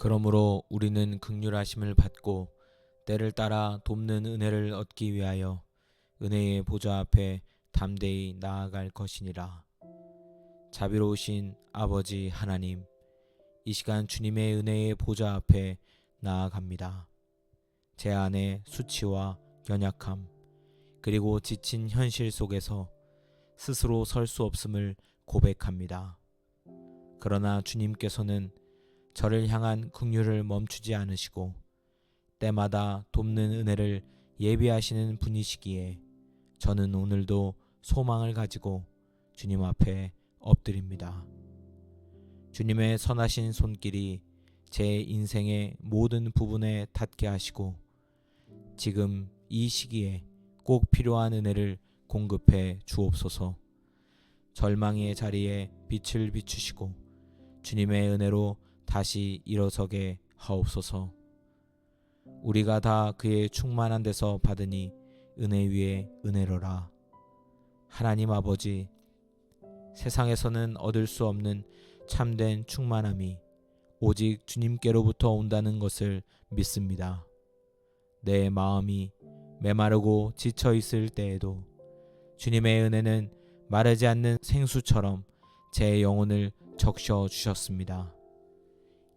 그러므로 우리는 긍휼하심을 받고 때를 따라 돕는 은혜를 얻기 위하여 은혜의 보좌 앞에 담대히 나아갈 것이니라. 자비로우신 아버지 하나님, 이 시간 주님의 은혜의 보좌 앞에 나아갑니다. 제 안의 수치와 연약함, 그리고 지친 현실 속에서 스스로 설 수 없음을 고백합니다. 그러나 주님께서는 저를 향한 긍휼을 멈추지 않으시고 때마다 돕는 은혜를 예비하시는 분이시기에 저는 오늘도 소망을 가지고 주님 앞에 엎드립니다. 주님의 선하신 손길이 제 인생의 모든 부분에 닿게 하시고 지금 이 시기에 꼭 필요한 은혜를 공급해 주옵소서. 절망의 자리에 빛을 비추시고 주님의 은혜로 다시 일어서게 하옵소서. 우리가 다 그의 충만한 데서 받으니 은혜 위에 은혜로라. 하나님 아버지, 세상에서는 얻을 수 없는 참된 충만함이 오직 주님께로부터 온다는 것을 믿습니다. 내 마음이 메마르고 지쳐 있을 때에도 주님의 은혜는 마르지 않는 생수처럼 제 영혼을 적셔 주셨습니다.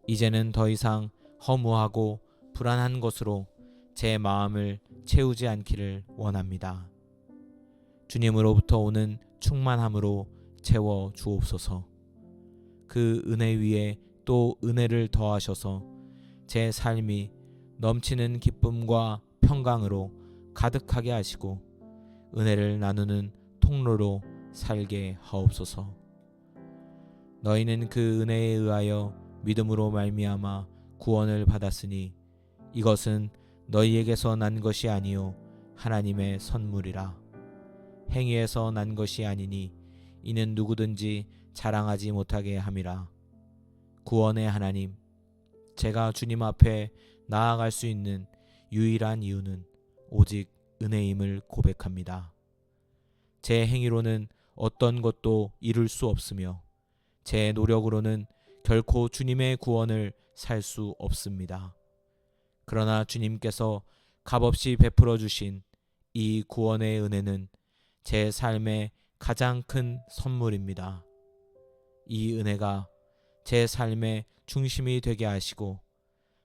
이제는 더 이상 허무하고 불안한 것으로 제 마음을 채우지 않기를 원합니다. 주님으로부터 오는 충만함으로 채워 주옵소서. 그 은혜 위에 또 은혜를 더하셔서 제 삶이 넘치는 기쁨과 평강으로 가득하게 하시고 은혜를 나누는 통로로 살게 하옵소서. 너희는 그 은혜에 의하여 믿음으로 말미암아 구원을 받았으니 이것은 너희에게서 난 것이 아니요 하나님의 선물이라. 행위에서 난 것이 아니니 이는 누구든지 자랑하지 못하게 함이라. 구원의 하나님, 제가 주님 앞에 나아갈 수 있는 유일한 이유는 오직 은혜임을 고백합니다. 제 행위로는 어떤 것도 이룰 수 없으며 제 노력으로는 결코 주님의 구원을 살 수 없습니다. 그러나 주님께서 값없이 베풀어 주신 이 구원의 은혜는 제 삶의 가장 큰 선물입니다. 이 은혜가 제 삶의 중심이 되게 하시고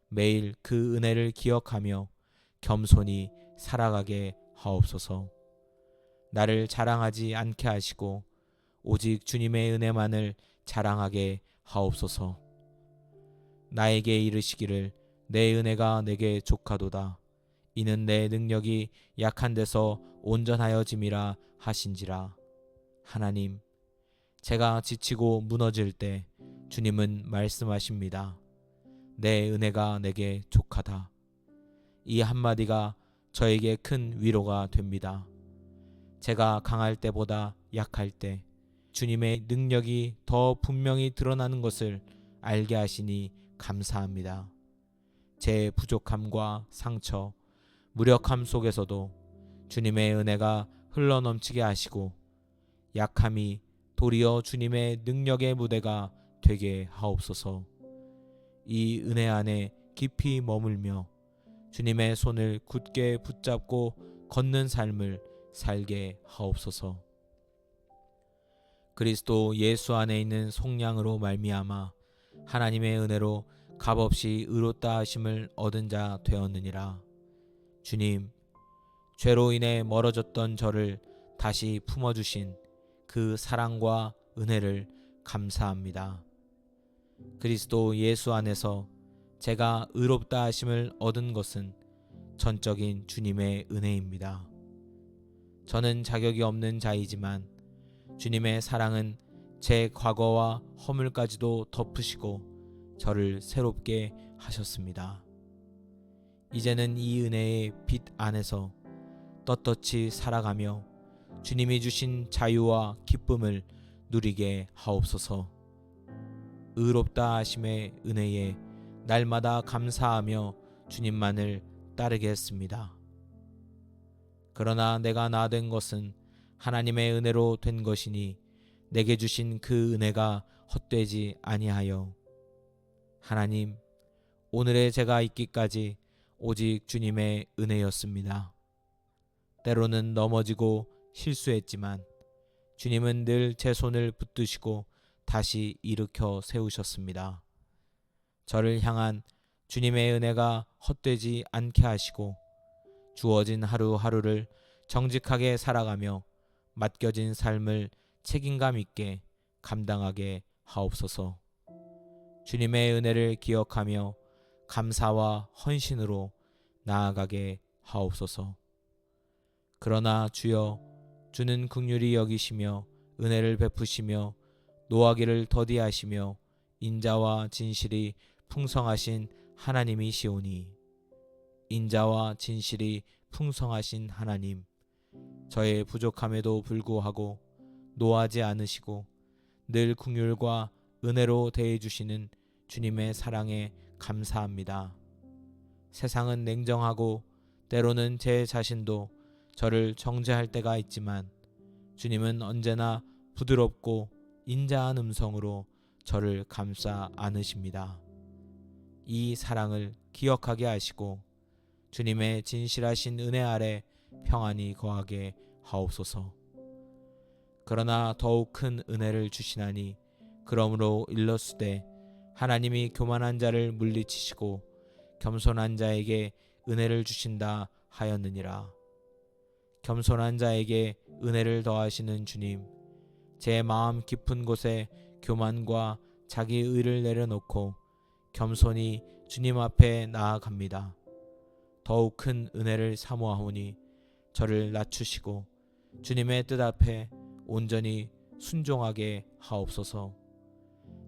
매일 그 은혜를 기억하며 겸손히 살아가게 하옵소서. 나를 자랑하지 않게 하시고 오직 주님의 은혜만을 자랑하게 하옵소서. 나에게 이르시기를 내 은혜가 내게 족하도다. 이는 내 능력이 약한 데서 온전하여짐이라 하신지라. 하나님, 제가 지치고 무너질 때 주님은 말씀하십니다. 내 은혜가 내게 족하다. 이 한마디가 저에게 큰 위로가 됩니다. 제가 강할 때보다 약할 때 주님의 능력이 더 분명히 드러나는 것을 알게 하시니 감사합니다. 제 부족함과 상처, 무력함 속에서도 주님의 은혜가 흘러넘치게 하시고 약함이 도리어 주님의 능력의 무대가 되게 하옵소서. 이 은혜 안에 깊이 머물며 주님의 손을 굳게 붙잡고 걷는 삶을 살게 하옵소서. 그리스도 예수 안에 있는 속량으로 말미암아 하나님의 은혜로 값없이 의롭다 하심을 얻은 자 되었느니라. 주님, 죄로 인해 멀어졌던 저를 다시 품어주신 그 사랑과 은혜를 감사합니다. 그리스도 예수 안에서 제가 의롭다 하심을 얻은 것은 전적인 주님의 은혜입니다. 저는 자격이 없는 자이지만 주님의 사랑은 제 과거와 허물까지도 덮으시고 저를 새롭게 하셨습니다. 이제는 이 은혜의 빛 안에서 떳떳이 살아가며 주님이 주신 자유와 기쁨을 누리게 하옵소서. 의롭다 하심의 은혜에 날마다 감사하며 주님만을 따르겠습니다. 그러나 내가 나 된 것은 하나님의 은혜로 된 것이니 내게 주신 그 은혜가 헛되지 아니하여 하나님, 오늘의 제가 있기까지 오직 주님의 은혜였습니다. 때로는 넘어지고 실수했지만 주님은 늘 제 손을 붙드시고 다시 일으켜 세우셨습니다. 저를 향한 주님의 은혜가 헛되지 않게 하시고 주어진 하루하루를 정직하게 살아가며 맡겨진 삶을 책임감 있게 감당하게 하옵소서. 주님의 은혜를 기억하며 감사와 헌신으로 나아가게 하옵소서. 그러나 주여, 주는 긍휼히 여기시며 은혜를 베푸시며 노하기를 더디하시며 인자와 진실이 풍성하신 하나님이시오니, 인자와 진실이 풍성하신 하나님, 저의 부족함에도 불구하고 노하지 않으시고 늘 긍휼과 은혜로 대해주시는 주님의 사랑에 감사합니다. 세상은 냉정하고 때로는 제 자신도 저를 정죄할 때가 있지만 주님은 언제나 부드럽고 인자한 음성으로 저를 감싸 안으십니다. 이 사랑을 기억하게 하시고 주님의 진실하신 은혜 아래 평안히 거하게 하옵소서. 그러나 더욱 큰 은혜를 주시나니 그러므로 일렀으되 하나님이 교만한 자를 물리치시고 겸손한 자에게 은혜를 주신다 하였느니라. 겸손한 자에게 은혜를 더하시는 주님, 제 마음 깊은 곳에 교만과 자기 의를 내려놓고 겸손히 주님 앞에 나아갑니다. 더욱 큰 은혜를 사모하오니 저를 낮추시고 주님의 뜻 앞에 온전히 순종하게 하옵소서.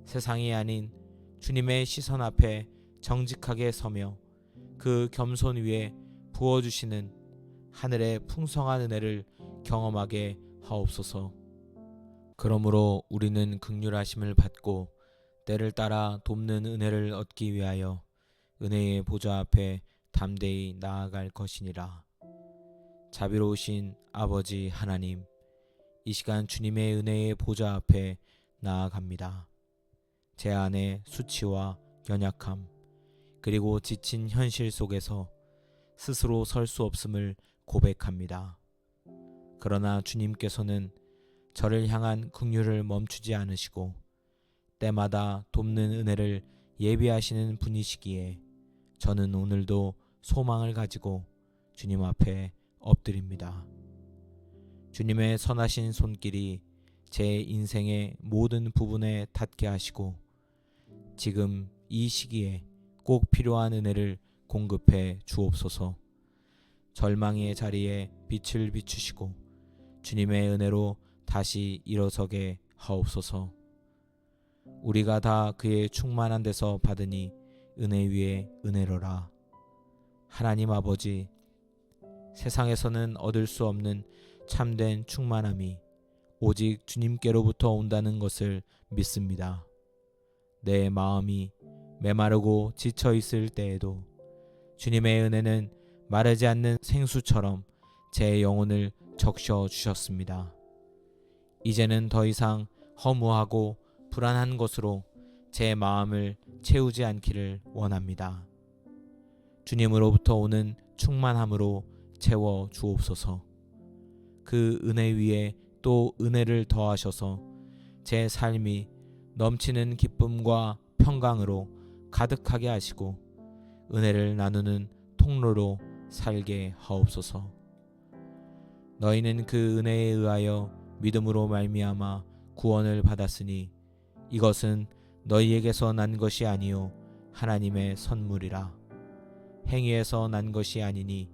세상이 아닌 주님의 시선 앞에 정직하게 서며 그 겸손 위에 부어주시는 하늘의 풍성한 은혜를 경험하게 하옵소서. 그러므로 우리는 긍휼하심을 받고 때를 따라 돕는 은혜를 얻기 위하여 은혜의 보좌 앞에 담대히 나아갈 것이니라. 자비로우신 아버지 하나님, 이 시간 주님의 은혜의 보좌 앞에 나아갑니다. 제 안의 수치와 연약함, 그리고 지친 현실 속에서 스스로 설 수 없음을 고백합니다. 그러나 주님께서는 저를 향한 긍휼을 멈추지 않으시고 때마다 돕는 은혜를 예비하시는 분이시기에 저는 오늘도 소망을 가지고 주님 앞에 엎드립니다. 주님의 선하신 손길이 제 인생의 모든 부분에 닿게 하시고 지금 이 시기에 꼭 필요한 은혜를 공급해 주옵소서. 절망의 자리에 빛을 비추시고 주님의 은혜로 다시 일어서게 하옵소서. 우리가 다 그의 충만한 데서 받으니 은혜 위에 은혜로라. 하나님 아버지, 세상에서는 얻을 수 없는 참된 충만함이 오직 주님께로부터 온다는 것을 믿습니다. 내 마음이 메마르고 지쳐 있을 때에도 주님의 은혜는 마르지 않는 생수처럼 제 영혼을 적셔 주셨습니다. 이제는 더 이상 허무하고 불안한 것으로 제 마음을 채우지 않기를 원합니다. 주님으로부터 오는 충만함으로 채워 주옵소서. 그 은혜 위에 또 은혜를 더하셔서 제 삶이 넘치는 기쁨과 평강으로 가득하게 하시고 은혜를 나누는 통로로 살게 하옵소서. 너희는 그 은혜에 의하여 믿음으로 말미암아 구원을 받았으니 이것은 너희에게서 난 것이 아니요 하나님의 선물이라. 행위에서 난 것이 아니니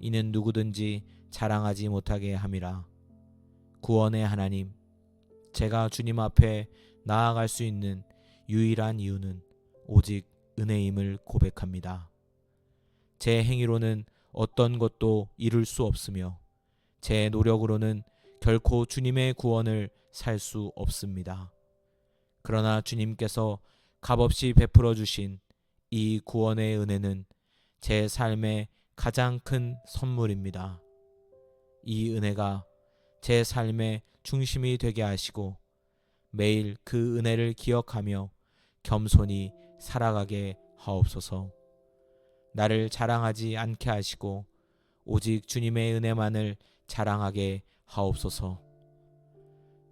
이는 누구든지 자랑하지 못하게 함이라. 구원의 하나님, 제가 주님 앞에 나아갈 수 있는 유일한 이유는 오직 은혜임을 고백합니다. 제 행위로는 어떤 것도 이룰 수 없으며 제 노력으로는 결코 주님의 구원을 살 수 없습니다. 그러나 주님께서 값없이 베풀어 주신 이 구원의 은혜는 제 삶의 가장 큰 선물입니다. 이 은혜가 제 삶의 중심이 되게 하시고 매일 그 은혜를 기억하며 겸손히 살아가게 하옵소서. 나를 자랑하지 않게 하시고 오직 주님의 은혜만을 자랑하게 하옵소서.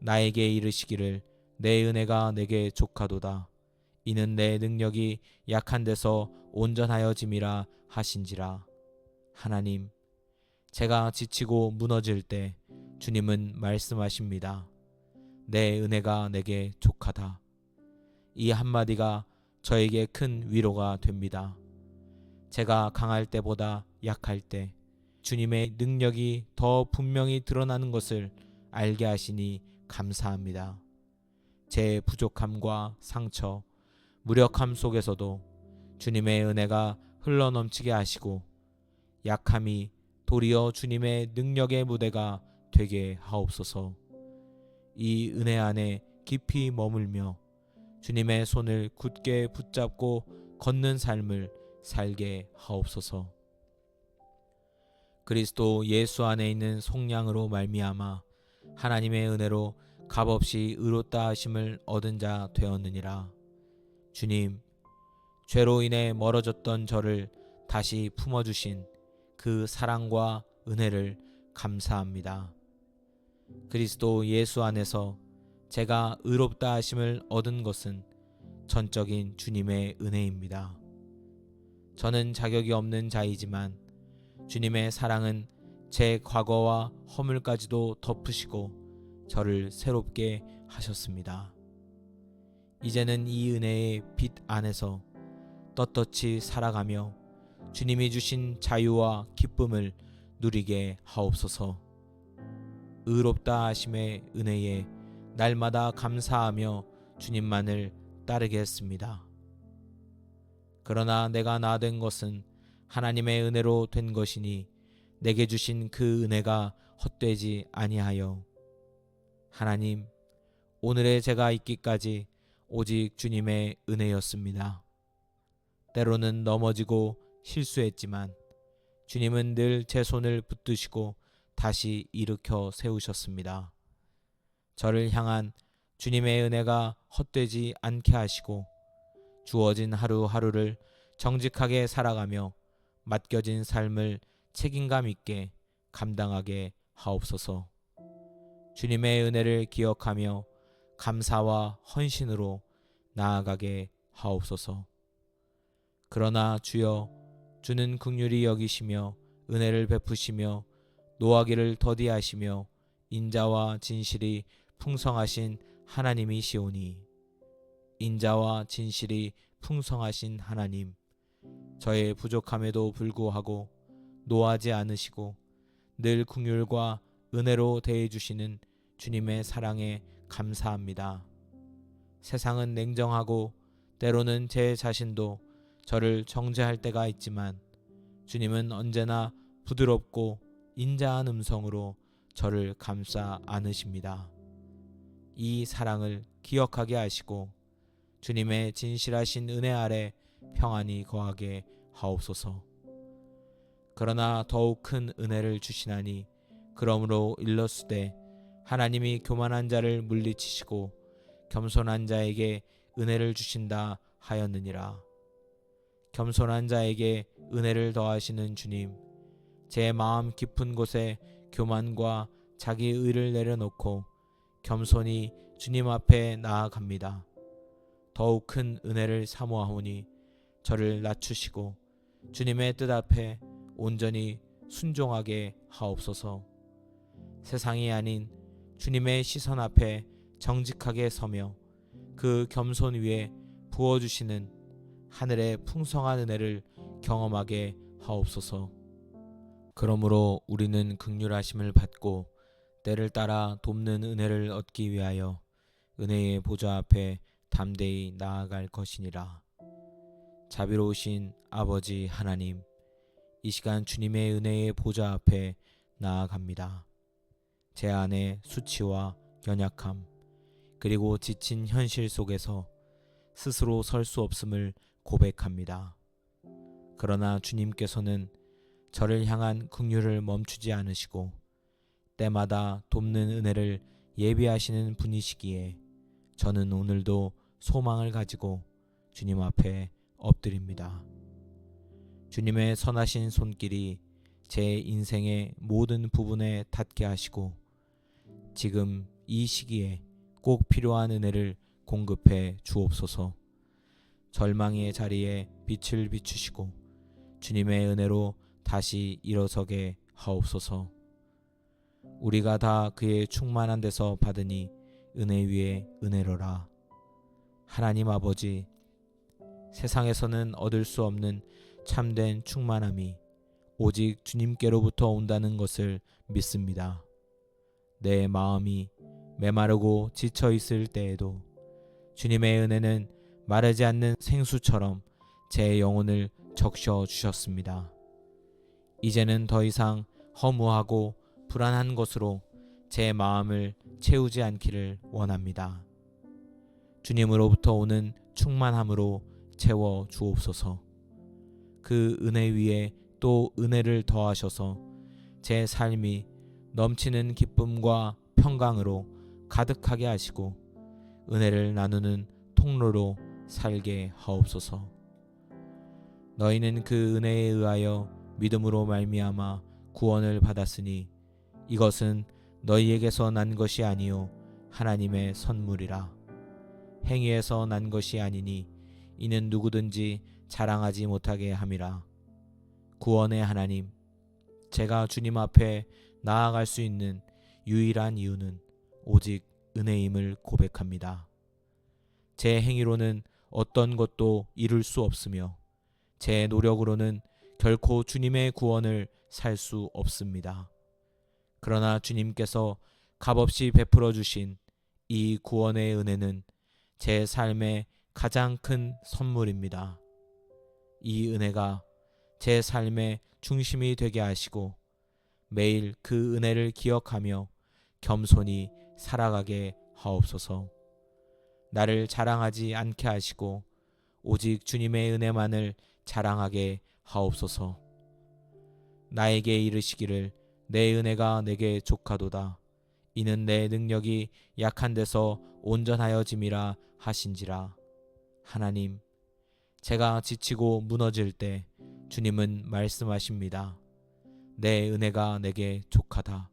나에게 이르시기를 내 은혜가 내게 족하도다. 이는 내 능력이 약한 데서 온전하여짐이라 하신지라. 하나님, 제가 지치고 무너질 때 주님은 말씀하십니다. 내 은혜가 내게 족하다. 이 한마디가 저에게 큰 위로가 됩니다. 제가 강할 때보다 약할 때 주님의 능력이 더 분명히 드러나는 것을 알게 하시니 감사합니다. 제 부족함과 상처, 무력함 속에서도 주님의 은혜가 흘러넘치게 하시고 약함이 도리어 주님의 능력의 무대가 되게 하옵소서. 이 은혜 안에 깊이 머물며 주님의 손을 굳게 붙잡고 걷는 삶을 살게 하옵소서. 그리스도 예수 안에 있는 속량으로 말미암아 하나님의 은혜로 값없이 의롭다 하심을 얻은 자 되었느니라. 주님, 죄로 인해 멀어졌던 저를 다시 품어주신 그 사랑과 은혜를 감사합니다. 그리스도 예수 안에서 제가 의롭다 하심을 얻은 것은 전적인 주님의 은혜입니다. 저는 자격이 없는 자이지만 주님의 사랑은 제 과거와 허물까지도 덮으시고 저를 새롭게 하셨습니다. 이제는 이 은혜의 빛 안에서 떳떳이 살아가며 주님이 주신 자유와 기쁨을 누리게 하옵소서. 의롭다 하심의 은혜에 날마다 감사하며 주님만을 따르겠습니다. 그러나 내가 나 된 것은 하나님의 은혜로 된 것이니 내게 주신 그 은혜가 헛되지 아니하여 하나님, 오늘의 제가 있기까지 오직 주님의 은혜였습니다. 때로는 넘어지고 실수했지만 주님은 늘 제 손을 붙드시고 다시 일으켜 세우셨습니다. 저를 향한 주님의 은혜가 헛되지 않게 하시고 주어진 하루하루를 정직하게 살아가며 맡겨진 삶을 책임감 있게 감당하게 하옵소서. 주님의 은혜를 기억하며 감사와 헌신으로 나아가게 하옵소서. 그러나 주여, 주는 긍휼히 여기시며 은혜를 베푸시며 노하기를 더디하시며 인자와 진실이 풍성하신 하나님이시오니 인자와 진실이 풍성하신 하나님, 저의 부족함에도 불구하고 노하지 않으시고 늘 긍휼과 은혜로 대해주시는 주님의 사랑에 감사합니다. 세상은 냉정하고 때로는 제 자신도 저를 정죄할 때가 있지만 주님은 언제나 부드럽고 인자한 음성으로 저를 감싸 안으십니다. 이 사랑을 기억하게 하시고 주님의 진실하신 은혜 아래 평안히 거하게 하옵소서. 그러나 더욱 큰 은혜를 주시나니 그러므로 일렀으되 하나님이 교만한 자를 물리치시고 겸손한 자에게 은혜를 주신다 하였느니라. 겸손한 자에게 은혜를 더하시는 주님, 제 마음 깊은 곳에 교만과 자기 의를 내려놓고 겸손히 주님 앞에 나아갑니다. 더욱 큰 은혜를 사모하오니 저를 낮추시고 주님의 뜻 앞에 온전히 순종하게 하옵소서. 세상이 아닌 주님의 시선 앞에 정직하게 서며 그 겸손 위에 부어주시는 하늘의 풍성한 은혜를 경험하게 하옵소서. 그러므로 우리는 긍휼하심을 받고 때를 따라 돕는 은혜를 얻기 위하여 은혜의 보좌 앞에 담대히 나아갈 것이니라. 자비로우신 아버지 하나님, 이 시간 주님의 은혜의 보좌 앞에 나아갑니다. 제 안에 수치와 연약함, 그리고 지친 현실 속에서 스스로 설 수 없음을 고백합니다. 그러나 주님께서는 저를 향한 긍휼을 멈추지 않으시고 때마다 돕는 은혜를 예비하시는 분이시기에 저는 오늘도 소망을 가지고 주님 앞에 엎드립니다. 주님의 선하신 손길이 제 인생의 모든 부분에 닿게 하시고 지금 이 시기에 꼭 필요한 은혜를 공급해 주옵소서. 절망의 자리에 빛을 비추시고 주님의 은혜로 다시 일어서게 하옵소서. 우리가 다 그의 충만한 데서 받으니 은혜 위에 은혜로라. 하나님 아버지, 세상에서는 얻을 수 없는 참된 충만함이 오직 주님께로부터 온다는 것을 믿습니다. 내 마음이 메마르고 지쳐 있을 때에도 주님의 은혜는 마르지 않는 생수처럼 제 영혼을 적셔 주셨습니다. 이제는 더 이상 허무하고 불안한 것으로 제 마음을 채우지 않기를 원합니다. 주님으로부터 오는 충만함으로 채워 주옵소서. 그 은혜 위에 또 은혜를 더하셔서 제 삶이 넘치는 기쁨과 평강으로 가득하게 하시고 은혜를 나누는 통로로 살게 하옵소서. 너희는 그 은혜에 의하여 믿음으로 말미암아 구원을 받았으니 이것은 너희에게서 난 것이 아니요 하나님의 선물이라. 행위에서 난 것이 아니니 이는 누구든지 자랑하지 못하게 함이라. 구원의 하나님, 제가 주님 앞에 나아갈 수 있는 유일한 이유는 오직 은혜임을 고백합니다. 제 행위로는 어떤 것도 이룰 수 없으며 제 노력으로는 결코 주님의 구원을 살 수 없습니다. 그러나 주님께서 값없이 베풀어 주신 이 구원의 은혜는 제 삶의 가장 큰 선물입니다. 이 은혜가 제 삶의 중심이 되게 하시고 매일 그 은혜를 기억하며 겸손히 살아가게 하옵소서. 나를 자랑하지 않게 하시고 오직 주님의 은혜만을 자랑하게 하옵소서. 나에게 이르시기를 내 은혜가 내게 족하도다. 이는 내 능력이 약한 데서 온전하여짐이라 하신지라. 하나님, 제가 지치고 무너질 때 주님은 말씀하십니다. 내 은혜가 내게 족하다.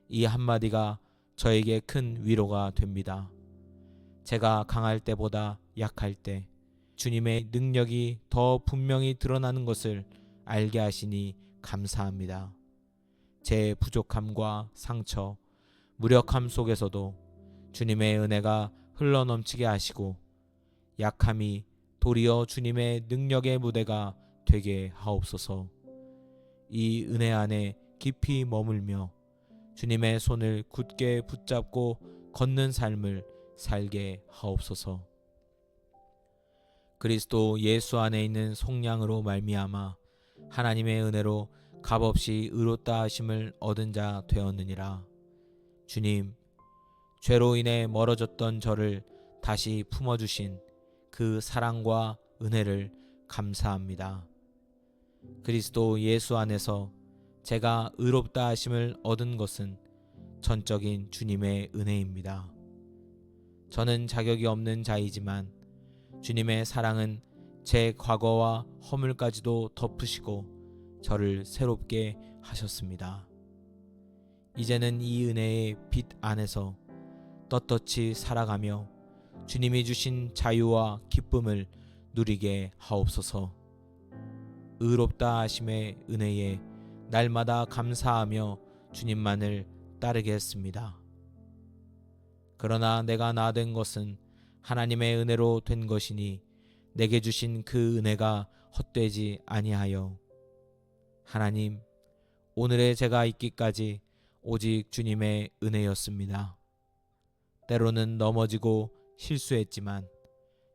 이 한마디가 저에게 큰 위로가 됩니다. 제가 강할 때보다 약할 때 주님의 능력이 더 분명히 드러나는 것을 알게 하시니 감사합니다. 제 부족함과 상처, 무력함 속에서도 주님의 은혜가 흘러넘치게 하시고 약함이 도리어 주님의 능력의 무대가 되게 하옵소서. 이 은혜 안에 깊이 머물며 주님의 손을 굳게 붙잡고 걷는 삶을 살게 하옵소서. 그리스도 예수 안에 있는 속량으로 말미암아 하나님의 은혜로 값없이 의롭다 하심을 얻은 자 되었느니라. 주님, 죄로 인해 멀어졌던 저를 다시 품어주신 그 사랑과 은혜를 감사합니다. 그리스도 예수 안에서 제가 의롭다 하심을 얻은 것은 전적인 주님의 은혜입니다. 저는 자격이 없는 자이지만 주님의 사랑은 제 과거와 허물까지도 덮으시고 저를 새롭게 하셨습니다. 이제는 이 은혜의 빛 안에서 떳떳이 살아가며 주님이 주신 자유와 기쁨을 누리게 하옵소서. 의롭다 하심의 은혜에 날마다 감사하며 주님만을 따르겠습니다. 그러나 내가 나 된 것은 하나님의 은혜로 된 것이니 내게 주신 그 은혜가 헛되지 아니하여 하나님, 오늘의 제가 있기까지 오직 주님의 은혜였습니다. 때로는 넘어지고 실수했지만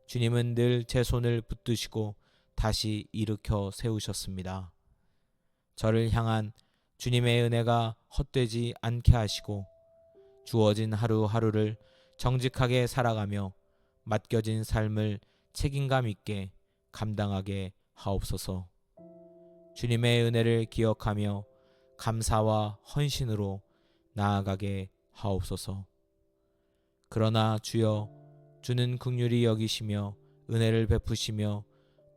주님은 늘 제 손을 붙드시고 다시 일으켜 세우셨습니다. 저를 향한 주님의 은혜가 헛되지 않게 하시고 주어진 하루하루를 정직하게 살아가며 맡겨진 삶을 책임감 있게 감당하게 하옵소서. 주님의 은혜를 기억하며 감사와 헌신으로 나아가게 하옵소서. 그러나 주여, 주는 긍휼히 여기시며 은혜를 베푸시며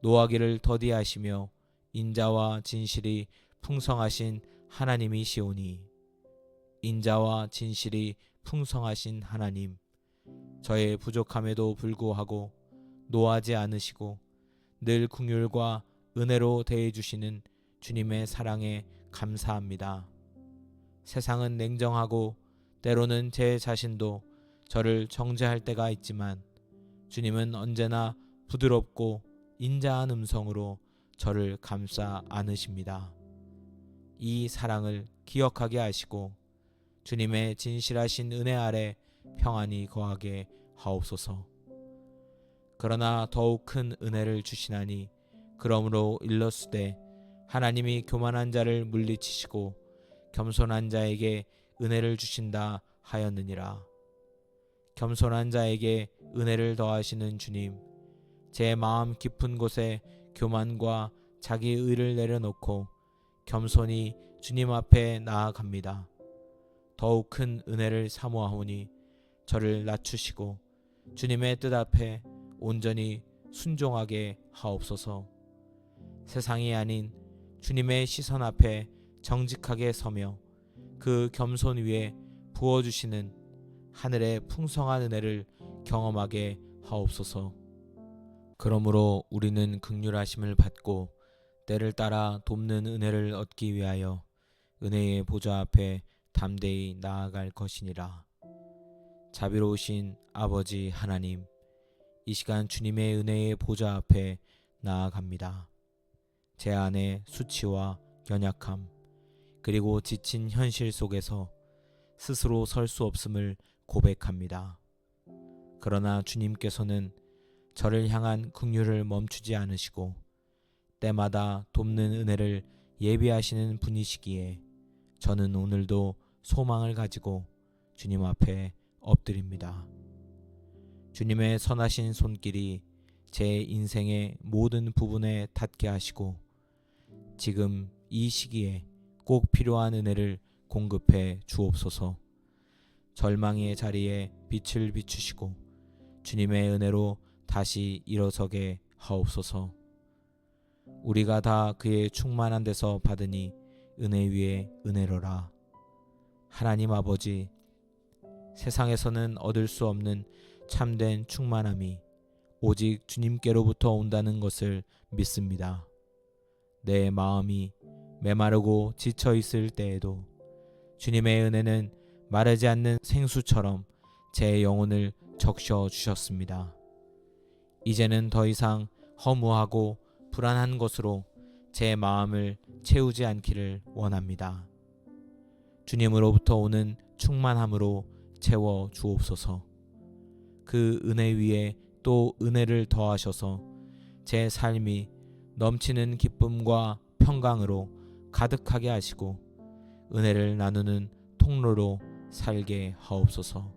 노하기를 더디하시며 인자와 진실이 풍성하신 하나님이시오니 인자와 진실이 풍성하신 하나님, 저의 부족함에도 불구하고 노하지 않으시고 늘 긍휼과 은혜로 대해주시는 주님의 사랑에 감사합니다. 세상은 냉정하고 때로는 제 자신도 저를 정죄할 때가 있지만 주님은 언제나 부드럽고 인자한 음성으로 저를 감싸 안으십니다. 이 사랑을 기억하게 하시고 주님의 진실하신 은혜 아래 평안히 거하게 하옵소서. 그러나 더욱 큰 은혜를 주시나니 그러므로 일렀으되 하나님이 교만한 자를 물리치시고 겸손한 자에게 은혜를 주신다 하였느니라. 겸손한 자에게 은혜를 더하시는 주님, 제 마음 깊은 곳에 교만과 자기 의를 내려놓고 겸손히 주님 앞에 나아갑니다. 더욱 큰 은혜를 사모하오니 저를 낮추시고 주님의 뜻 앞에 온전히 순종하게 하옵소서. 세상이 아닌 주님의 시선 앞에 정직하게 서며 그 겸손 위에 부어주시는 하늘의 풍성한 은혜를 경험하게 하옵소서. 그러므로 우리는 긍휼하심을 받고 때를 따라 돕는 은혜를 얻기 위하여 은혜의 보좌 앞에 담대히 나아갈 것이니라. 자비로우신 아버지 하나님, 이 시간 주님의 은혜의 보좌 앞에 나아갑니다. 제 안의 수치와 연약함, 그리고 지친 현실 속에서 스스로 설 수 없음을 고백합니다. 그러나 주님께서는 저를 향한 긍휼을 멈추지 않으시고 때마다 돕는 은혜를 예비하시는 분이시기에 저는 오늘도 소망을 가지고 주님 앞에 엎드립니다. 주님의 선하신 손길이 제 인생의 모든 부분에 닿게 하시고 지금 이 시기에 꼭 필요한 은혜를 공급해 주옵소서. 절망의 자리에 빛을 비추시고 주님의 은혜로 다시 일어서게 하옵소서. 우리가 다 그의 충만한 데서 받으니 은혜 위에 은혜로라. 하나님 아버지, 세상에서는 얻을 수 없는 참된 충만함이 오직 주님께로부터 온다는 것을 믿습니다. 내 마음이 메마르고 지쳐 있을 때에도 주님의 은혜는 마르지 않는 생수처럼 제 영혼을 적셔 주셨습니다. 이제는 더 이상 허무하고 불안한 것으로 제 마음을 채우지 않기를 원합니다. 주님으로부터 오는 충만함으로 채워 주옵소서. 그 은혜 위에 또 은혜를 더하셔서 제 삶이 넘치는 기쁨과 평강으로 가득하게 하시고 은혜를 나누는 통로로 살게 하옵소서.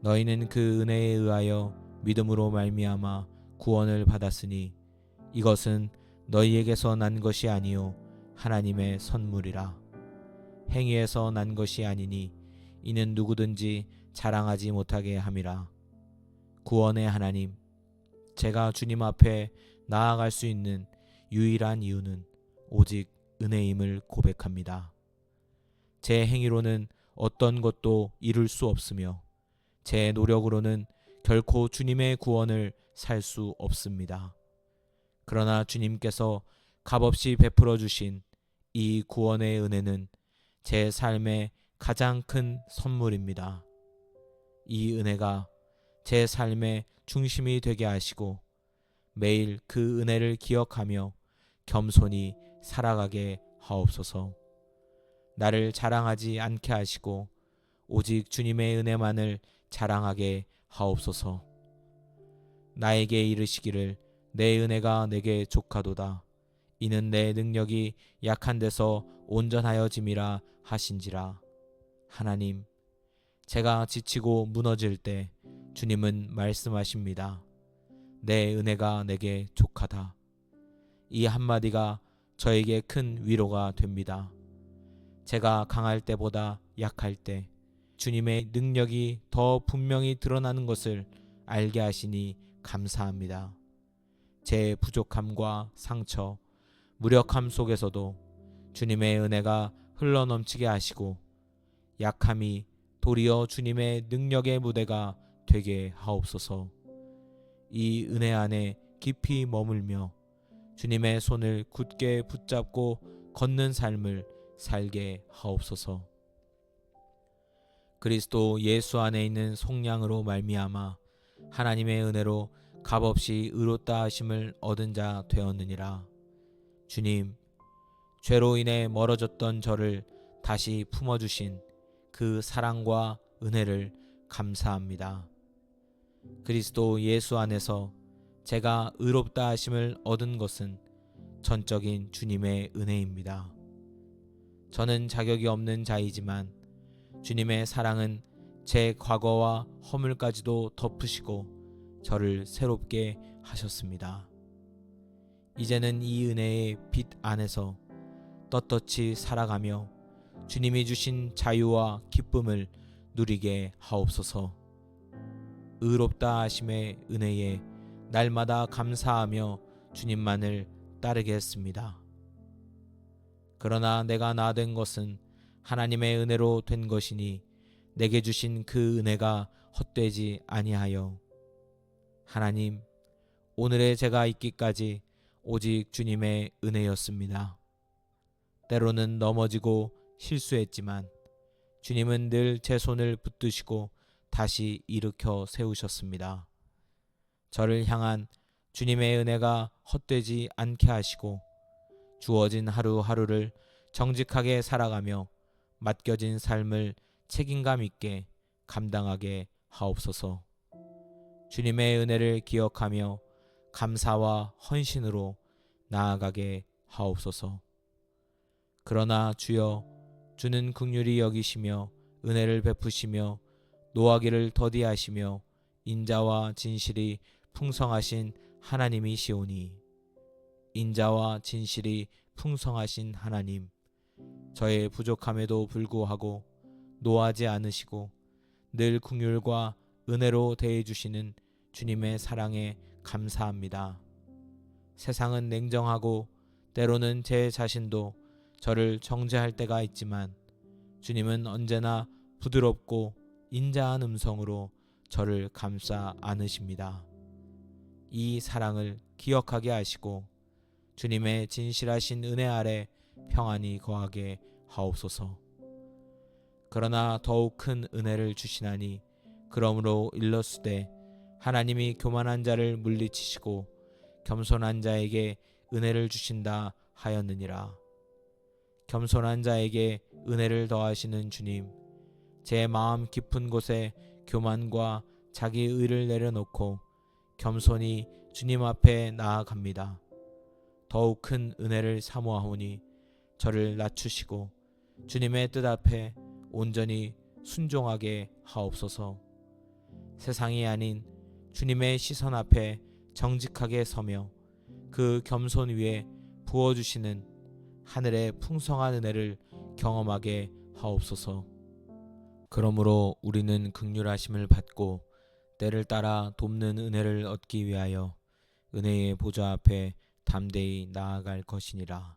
너희는 그 은혜에 의하여 믿음으로 말미암아 구원을 받았으니 이것은 너희에게서 난 것이 아니요 하나님의 선물이라. 행위에서 난 것이 아니니 이는 누구든지 자랑하지 못하게 함이라. 구원의 하나님, 제가 주님 앞에 나아갈 수 있는 유일한 이유는 오직 은혜임을 고백합니다. 제 행위로는 어떤 것도 이룰 수 없으며 제 노력으로는 결코 주님의 구원을 살 수 없습니다. 그러나 주님께서 값없이 베풀어 주신 이 구원의 은혜는 제 삶의 가장 큰 선물입니다. 이 은혜가 제 삶의 중심이 되게 하시고 매일 그 은혜를 기억하며 겸손히 살아가게 하옵소서. 나를 자랑하지 않게 하시고 오직 주님의 은혜만을 자랑하게 하옵소서. 나에게 이르시기를 내 은혜가 내게 족하도다. 이는 내 능력이 약한 데서 온전하여짐이라 하신지라. 하나님, 제가 지치고 무너질 때 주님은 말씀하십니다. 내 은혜가 내게 족하다. 이 한마디가 저에게 큰 위로가 됩니다. 제가 강할 때보다 약할 때 주님의 능력이 더 분명히 드러나는 것을 알게 하시니 감사합니다. 제 부족함과 상처, 무력함 속에서도 주님의 은혜가 흘러넘치게 하시고 약함이 도리어 주님의 능력의 무대가 되게 하옵소서. 이 은혜 안에 깊이 머물며 주님의 손을 굳게 붙잡고 걷는 삶을 살게 하옵소서. 그리스도 예수 안에 있는 속량으로 말미암아 하나님의 은혜로 값없이 의롭다 하심을 얻은 자 되었느니라. 주님, 죄로 인해 멀어졌던 저를 다시 품어주신 그 사랑과 은혜를 감사합니다. 그리스도 예수 안에서 제가 의롭다 하심을 얻은 것은 전적인 주님의 은혜입니다. 저는 자격이 없는 자이지만 주님의 사랑은 제 과거와 허물까지도 덮으시고 저를 새롭게 하셨습니다. 이제는 이 은혜의 빛 안에서 떳떳이 살아가며 주님이 주신 자유와 기쁨을 누리게 하옵소서. 의롭다 하심의 은혜에 날마다 감사하며 주님만을 따르겠습니다. 그러나 내가 나 된 것은 하나님의 은혜로 된 것이니 내게 주신 그 은혜가 헛되지 아니하여 하나님, 오늘의 제가 있기까지 오직 주님의 은혜였습니다. 때로는 넘어지고 실수했지만 주님은 늘 제 손을 붙드시고 다시 일으켜 세우셨습니다. 저를 향한 주님의 은혜가 헛되지 않게 하시고 주어진 하루하루를 정직하게 살아가며 맡겨진 삶을 책임감 있게 감당하게 하옵소서. 주님의 은혜를 기억하며 감사와 헌신으로 나아가게 하옵소서. 그러나 주여, 주는 긍휼히 여기시며 은혜를 베푸시며 노하기를 더디하시며 인자와 진실이 풍성하신 하나님이시오니 인자와 진실이 풍성하신 하나님, 저의 부족함에도 불구하고 노하지 않으시고 늘 긍휼과 은혜로 대해주시는 주님의 사랑에 감사합니다. 세상은 냉정하고 때로는 제 자신도 저를 정죄할 때가 있지만 주님은 언제나 부드럽고 인자한 음성으로 저를 감싸 안으십니다. 이 사랑을 기억하게 하시고 주님의 진실하신 은혜 아래 평안히 거하게 하옵소서. 그러나 더욱 큰 은혜를 주시나니 그러므로 일렀으되 하나님이 교만한 자를 물리치시고 겸손한 자에게 은혜를 주신다 하였느니라. 겸손한 자에게 은혜를 더하시는 주님, 제 마음 깊은 곳에 교만과 자기 의를 내려놓고 겸손히 주님 앞에 나아갑니다. 더욱 큰 은혜를 사모하오니 저를 낮추시고 주님의 뜻 앞에 온전히 순종하게 하옵소서. 세상이 아닌 주님의 시선 앞에 정직하게 서며 그 겸손 위에 부어주시는 하늘의 풍성한 은혜를 경험하게 하옵소서. 그러므로 우리는 긍휼하심을 받고 때를 따라 돕는 은혜를 얻기 위하여 은혜의 보좌 앞에 담대히 나아갈 것이니라.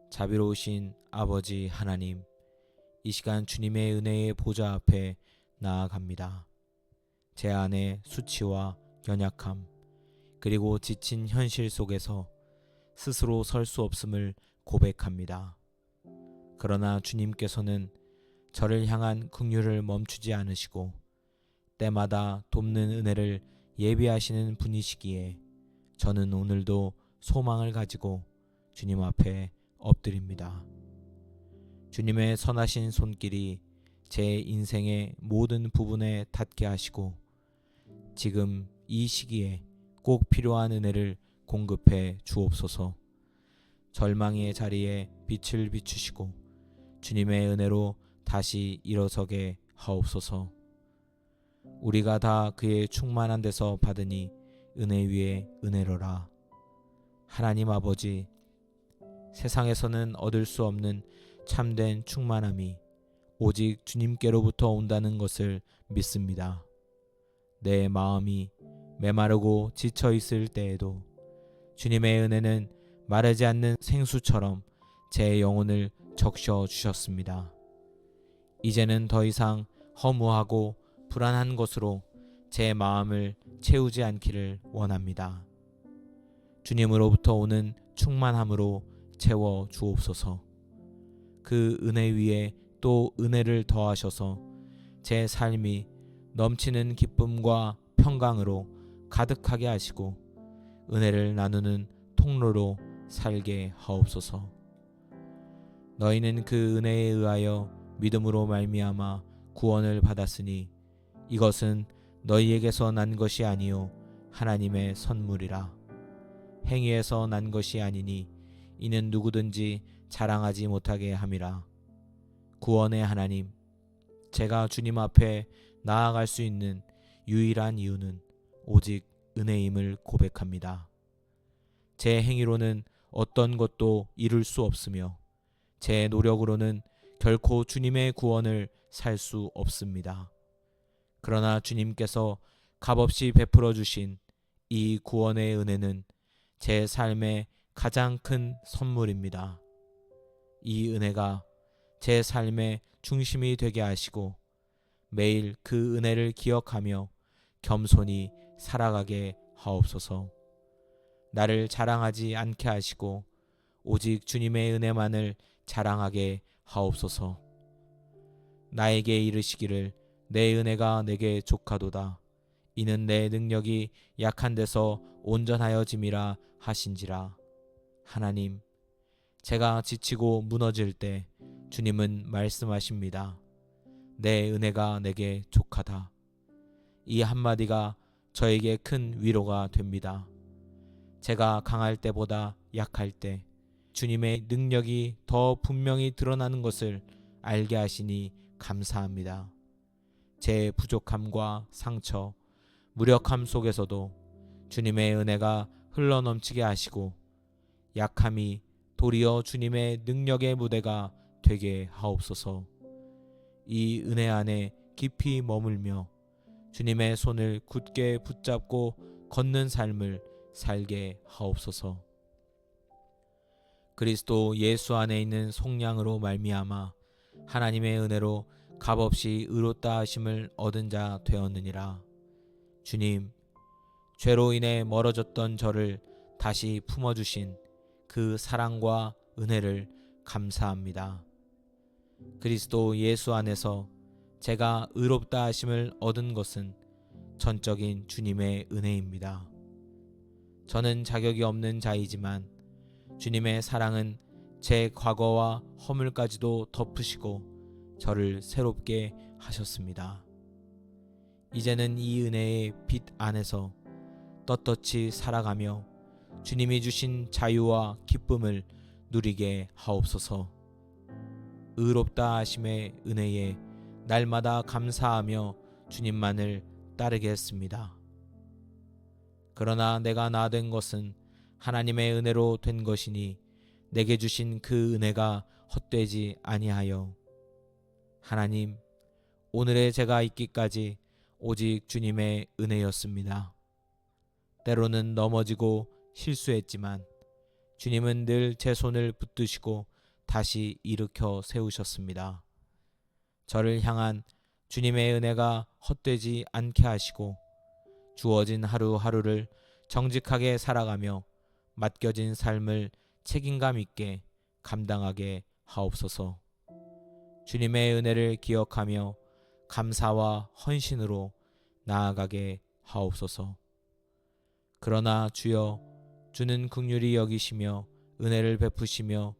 자비로우신 아버지 하나님, 이 시간 주님의 은혜의 보좌 앞에 나아갑니다. 제 안에 수치와 연약함, 그리고 지친 현실 속에서 스스로 설 수 없음을 고백합니다. 그러나 주님께서는 저를 향한 긍휼을 멈추지 않으시고 때마다 돕는 은혜를 예비하시는 분이시기에 저는 오늘도 소망을 가지고 주님 앞에 엎드립니다. 주님의 선하신 손길이 제 인생의 모든 부분에 닿게 하시고 지금 이 시기에 꼭 필요한 은혜를 공급해 주옵소서. 절망의 자리에 빛을 비추시고 주님의 은혜로 다시 일어서게 하옵소서. 우리가 다 그의 충만한 데서 받으니 은혜 위에 은혜로라. 하나님 아버지, 세상에서는 얻을 수 없는 참된 충만함이 오직 주님께로부터 온다는 것을 믿습니다. 내 마음이 메마르고 지쳐 있을 때에도 주님의 은혜는 마르지 않는 생수처럼 제 영혼을 적셔 주셨습니다. 이제는 더 이상 허무하고 불안한 것으로 제 마음을 채우지 않기를 원합니다. 주님으로부터 오는 충만함으로 채워 주옵소서. 그 은혜 위에 또 은혜를 더하셔서 제 삶이 넘치는 기쁨과 평강으로 가득하게 하시고 은혜를 나누는 통로로 살게 하옵소서. 너희는 그 은혜에 의하여 믿음으로 말미암아 구원을 받았으니 이것은 너희에게서 난 것이 아니요 하나님의 선물이라. 행위에서 난 것이 아니니 이는 누구든지 자랑하지 못하게 함이라. 구원의 하나님, 제가 주님 앞에 나아갈 수 있는 유일한 이유는 오직 은혜임을 고백합니다. 제 행위로는 어떤 것도 이룰 수 없으며 제 노력으로는 결코 주님의 구원을 살 수 없습니다. 그러나 주님께서 값없이 베풀어 주신 이 구원의 은혜는 제 삶의 가장 큰 선물입니다. 이 은혜가 제 삶의 중심이 되게 하시고 매일 그 은혜를 기억하며 겸손히 살아가게 하옵소서. 나를 자랑하지 않게 하시고 오직 주님의 은혜만을 자랑하게 하옵소서. 나에게 이르시기를 내 은혜가 내게 족하도다. 이는 내 능력이 약한 데서 온전하여짐이라 하신지라. 하나님, 제가 지치고 무너질 때 주님은 말씀하십니다. 내 은혜가 내게 족하다. 이 한마디가 저에게 큰 위로가 됩니다. 제가 강할 때보다 약할 때 주님의 능력이 더 분명히 드러나는 것을 알게 하시니 감사합니다. 제 부족함과 상처, 무력함 속에서도 주님의 은혜가 흘러넘치게 하시고 약함이 도리어 주님의 능력의 무대가 되게 하옵소서. 이 은혜 안에 깊이 머물며 주님의 손을 굳게 붙잡고 걷는 삶을 살게 하옵소서. 그리스도 예수 안에 있는 속량으로 말미암아 하나님의 은혜로 값없이 의롭다 하심을 얻은 자 되었느니라. 주님, 죄로 인해 멀어졌던 저를 다시 품어주신 그 사랑과 은혜를 감사합니다. 그리스도 예수 안에서 제가 의롭다 하심을 얻은 것은 전적인 주님의 은혜입니다. 저는 자격이 없는 자이지만 주님의 사랑은 제 과거와 허물까지도 덮으시고 저를 새롭게 하셨습니다. 이제는 이 은혜의 빛 안에서 떳떳이 살아가며 주님이 주신 자유와 기쁨을 누리게 하옵소서. 의롭다 하심의 은혜에 날마다 감사하며 주님만을 따르겠습니다. 그러나 내가 나 된 것은 하나님의 은혜로 된 것이니 내게 주신 그 은혜가 헛되지 아니하여 하나님, 오늘의 제가 있기까지 오직 주님의 은혜였습니다. 때로는 넘어지고 실수했지만 주님은 늘 제 손을 붙드시고 다시 일으켜 세우셨습니다. 저를 향한 주님의 은혜가 헛되지 않게 하시고 주어진 하루하루를 정직하게 살아가며 맡겨진 삶을 책임감 있게 감당하게 하옵소서. 주님의 은혜를 기억하며 감사와 헌신으로 나아가게 하옵소서. 그러나 주여, 주는 긍휼히 여기시며 은혜를 베푸시며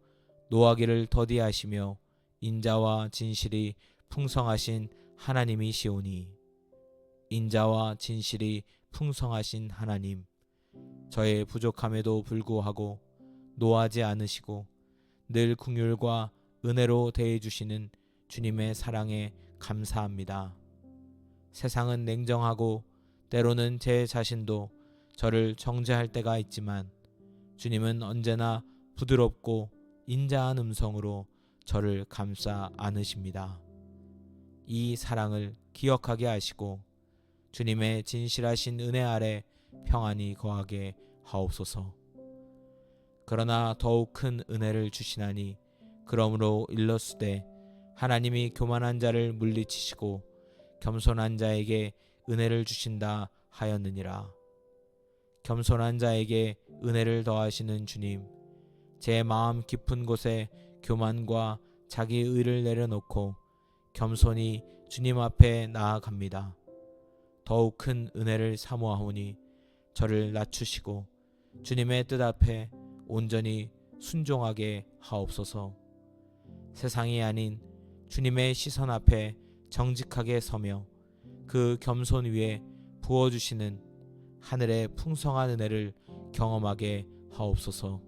노하기를 더디하시며 인자와 진실이 풍성하신 하나님이시오니 인자와 진실이 풍성하신 하나님, 저의 부족함에도 불구하고 노하지 않으시고 늘 긍휼과 은혜로 대해주시는 주님의 사랑에 감사합니다. 세상은 냉정하고 때로는 제 자신도 저를 정죄할 때가 있지만 주님은 언제나 부드럽고 인자한 음성으로 저를 감싸 안으십니다. 이 사랑을 기억하게 하시고 주님의 진실하신 은혜 아래 평안히 거하게 하옵소서. 그러나 더욱 큰 은혜를 주시나니 그러므로 일렀으되 하나님이 교만한 자를 물리치시고 겸손한 자에게 은혜를 주신다 하였느니라. 겸손한 자에게 은혜를 더하시는 주님, 제 마음 깊은 곳에 교만과 자기 의를 내려놓고 겸손히 주님 앞에 나아갑니다. 더욱 큰 은혜를 사모하오니 저를 낮추시고 주님의 뜻 앞에 온전히 순종하게 하옵소서. 세상이 아닌 주님의 시선 앞에 정직하게 서며 그 겸손 위에 부어주시는 하늘의 풍성한 은혜를 경험하게 하옵소서.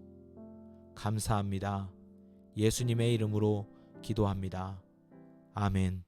감사합니다. 예수님의 이름으로 기도합니다. 아멘.